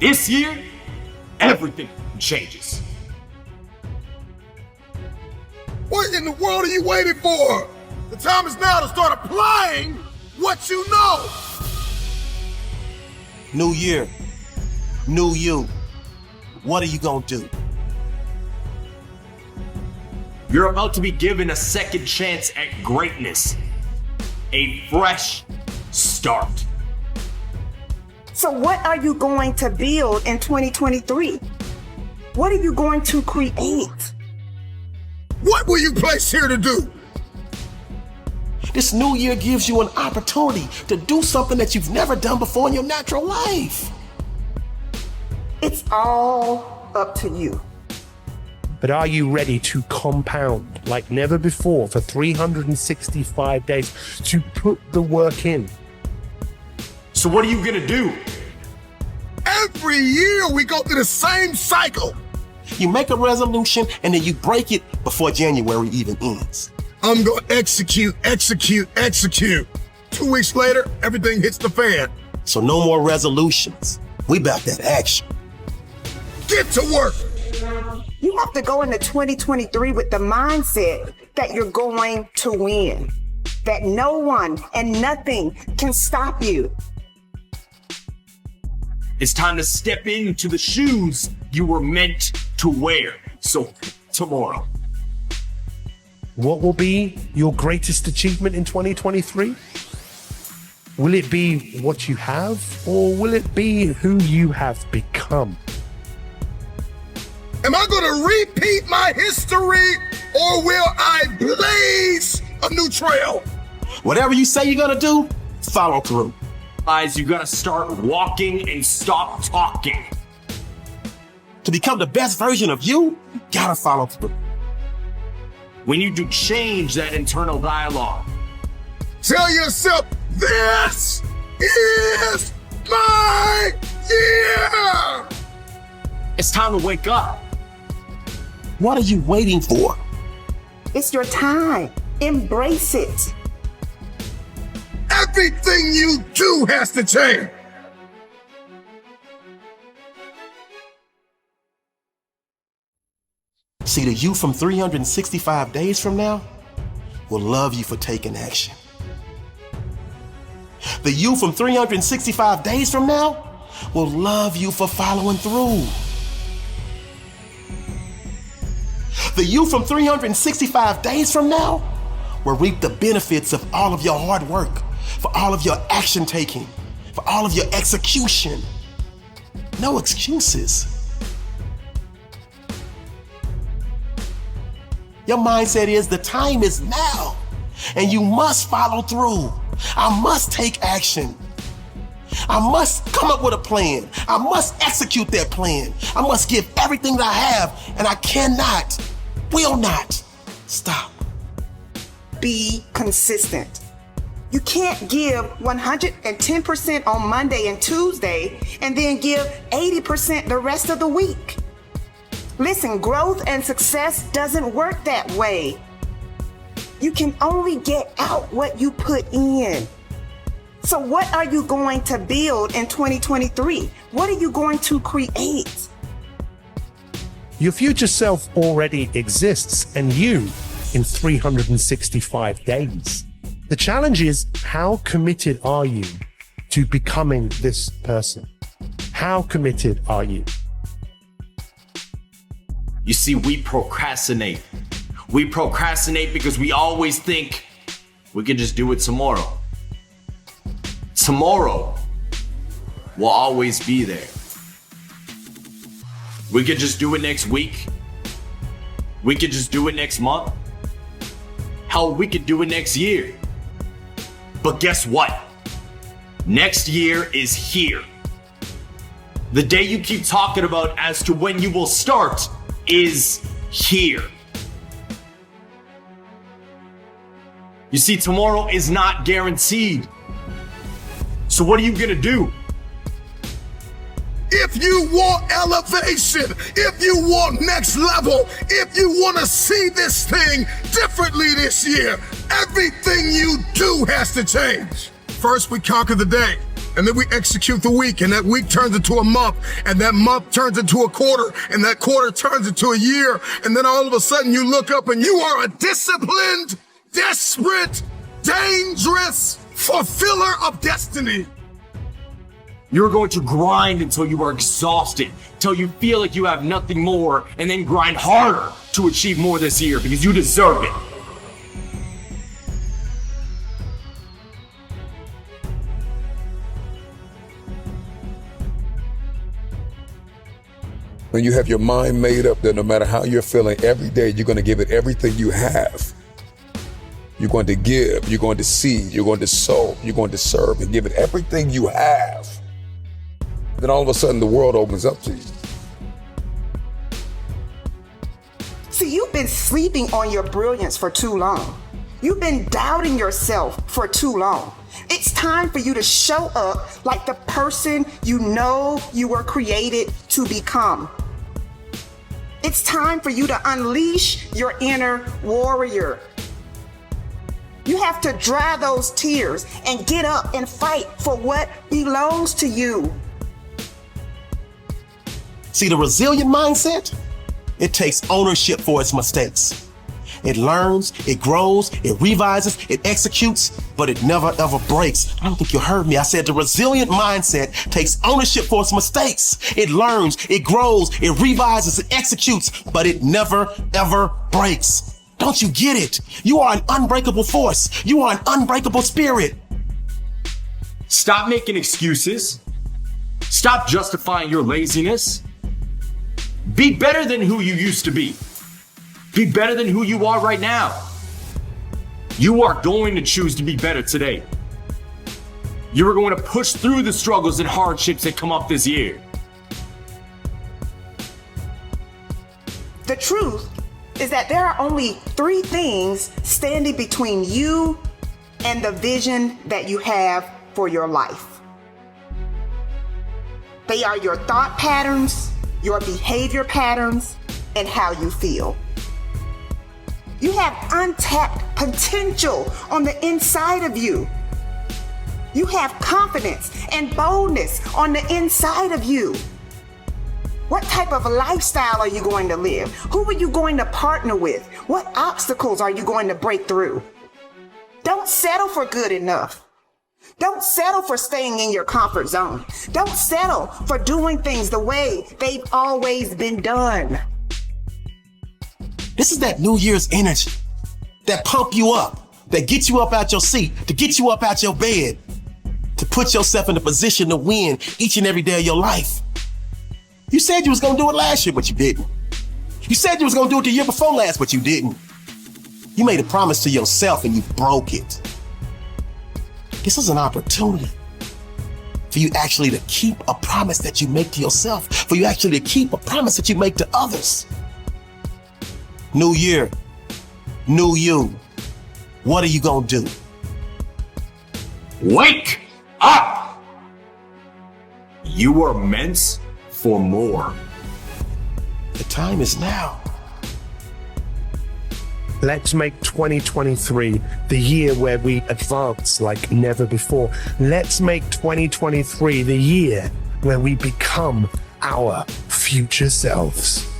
This year, everything changes. What in the world are you waiting for? The time is now to start applying what you know. New year, new you. What are you gonna do? You're about to be given a second chance at greatness. A fresh start. So what are you going to build in 2023? What are you going to create? What were you placed here to do? This new year gives you an opportunity to do something that you've never done before in your natural life. It's all up to you. But are you ready to compound like never before for 365 days to put the work in? So what are you gonna do? Every year we go through the same cycle. You make a resolution and then you break it before January even ends. I'm gonna execute. 2 weeks later, everything hits the fan. So no more resolutions. We back that action. Get to work. You have to go into 2023 with the mindset that you're going to win, that no one and nothing can stop you. It's time to step into the shoes you were meant to wear. So tomorrow. What will be your greatest achievement in 2023? Will it be what you have, or will it be who you have become? Am I gonna repeat my history, or will I blaze a new trail? Whatever you say you're gonna do, follow through. Guys, you gotta start walking and stop talking. To become the best version of you, you gotta follow through. We need to change that internal dialogue. Tell yourself, this is my year. It's time to wake up. What are you waiting for? It's your time. Embrace it. Everything you do has to change. See, the you from 365 days from now will love you for taking action. The you from 365 days from now will love you for following through. The you from 365 days from now will reap the benefits of all of your hard work, for all of your action taking, for all of your execution. No excuses. Your mindset is the time is now, and you must follow through. I must take action. I must come up with a plan. I must execute that plan. I must give everything that I have, and I cannot, will not stop. Be consistent. You can't give 110% on Monday and Tuesday and then give 80% the rest of the week. Listen, growth and success doesn't work that way. You can only get out what you put in. So what are you going to build in 2023? What are you going to create? Your future self already exists, and you in 365 days. The challenge is, how committed are you to becoming this person? How committed are you? You see, we procrastinate. We procrastinate because we always think we can just do it tomorrow. Tomorrow will always be there. We could just do it next week. We could just do it next month. Hell, we could do it next year. But guess what? Next year is here. The day you keep talking about as to when you will start is here. You see, tomorrow is not guaranteed. So what are you gonna do? If you want elevation, if you want next level, if you want to see this thing differently this year, everything you do has to change. First, we conquer the day. and then we execute the week, and that week turns into a month, and that month turns into a quarter, and that quarter turns into a year, and then all of a sudden you look up and you are a disciplined, desperate, dangerous fulfiller of destiny. You're going to grind until you are exhausted, until you feel like you have nothing more, and then grind harder to achieve more this year because you deserve it. When you have your mind made up that no matter how you're feeling, every day you're going to give it everything you have. You're going to give, you're going to seed, you're going to sow, you're going to serve and give it everything you have. Then all of a sudden the world opens up to you. See, you've been sleeping on your brilliance for too long. You've been doubting yourself for too long. It's time for you to show up like the person you know you were created to become. It's time for you to unleash your inner warrior. You have to dry those tears and get up and fight for what belongs to you. See, the resilient mindset, it takes ownership for its mistakes. It learns, it grows, it revises, it executes, but it never ever breaks. I don't think you heard me. I said the resilient mindset takes ownership for its mistakes. It learns, it grows, it revises, it executes, but it never ever breaks. Don't you get it? You are an unbreakable force. You are an unbreakable spirit. Stop making excuses. Stop justifying your laziness. Be better than who you used to be. Be better than who you are right now. You are going to choose to be better today. You are going to push through the struggles and hardships that come up this year. The truth is that there are only 3 things standing between you and the vision that you have for your life. They are your thought patterns, your behavior patterns, and how you feel. You have untapped potential on the inside of you. You have confidence and boldness on the inside of you. What type of a lifestyle are you going to live? Who are you going to partner with? What obstacles are you going to break through? Don't settle for good enough. Don't settle for staying in your comfort zone. Don't settle for doing things the way they've always been done. This is that New Year's energy that pump you up, that get you up out your seat, to get you up out your bed, to put yourself in a position to win each and every day of your life. You said you was gonna do it last year, but you didn't. You said you was gonna do it the year before last, but you didn't. You made a promise to yourself and you broke it. This is an opportunity for you actually to keep a promise that you make to yourself, for you actually to keep a promise that you make to others. New year, new you. What are you gonna do? Wake up! You are meant for more. The time is now. Let's make 2023 the year where we advance like never before. Let's make 2023 the year where we become our future selves.